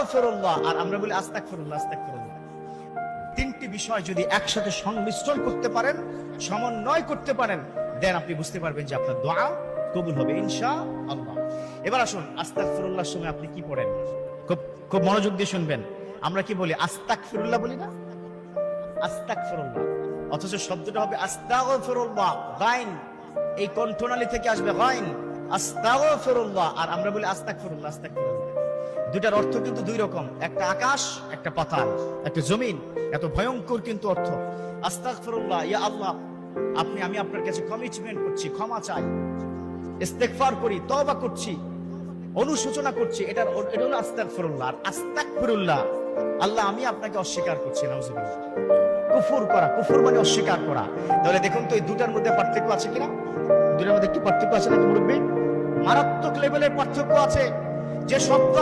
আস্তাগফিরুল্লাহ, আর আমরা বলি আস্তাগফিরুল্লাহ আস্তাগফিরুল্লাহ। তিনটি বিষয় যদি একসাথে সংমিশ্রণ করতে পারেন, সমন্বয় করতে পারেন, দেন আপনি বুঝতে পারবেন যে আপনার দোয়া কবুল হবে ইনশাআল্লাহ। এবার আসুন, আস্তাগফিরুল্লাহর সময় আপনি কি পড়েন? খুব খুব মনোযোগ দিয়ে শুনবেন। আমরা কি বলি? আস্তাগফিরুল্লাহ বলি না? আস্তাগফিরুল্লাহ, অথচ শব্দটা হবে আস্তাগফিরুল্লাহ। গাইন, এই কণ্ঠনালী থেকে আসবে গাইন, আস্তাগফিরুল্লাহ, আর আমরা বলি আস্তাগফিরুল্লাহ আস্তাগফিরুল্লাহ। দুটার অর্থ কিন্তু দুই রকম, একটা আকাশ একটা পাতাল, একটা জমিন। এত ভয়ঙ্কর কিন্তু অর্থ। আস্তাগফিরুল্লাহ, ইয়া আল্লাহ, আমি আপনার কাছে কমিটমেন্ট করছি, ক্ষমা চাই, ইস্তেগফার করি, তওবা করছি, অনুশোচনা করছি, এটা হলো আস্তাগফিরুল্লাহ। আর আস্তাগফিরুল্লাহ, আল্লাহ আমি আপনাকে অস্বীকার করছি, নাউজুবিল্লাহ। কুফর করা, কুফর মানে অস্বীকার করা। তাহলে দেখুন তো এই দুটার মধ্যে পার্থক্য আছে কিনা? দুটার মধ্যে কি পার্থক্য আছে নাকি মুরব্বী? মারাত্মক লেভেলের পার্থক্য আছে। যে শব্দ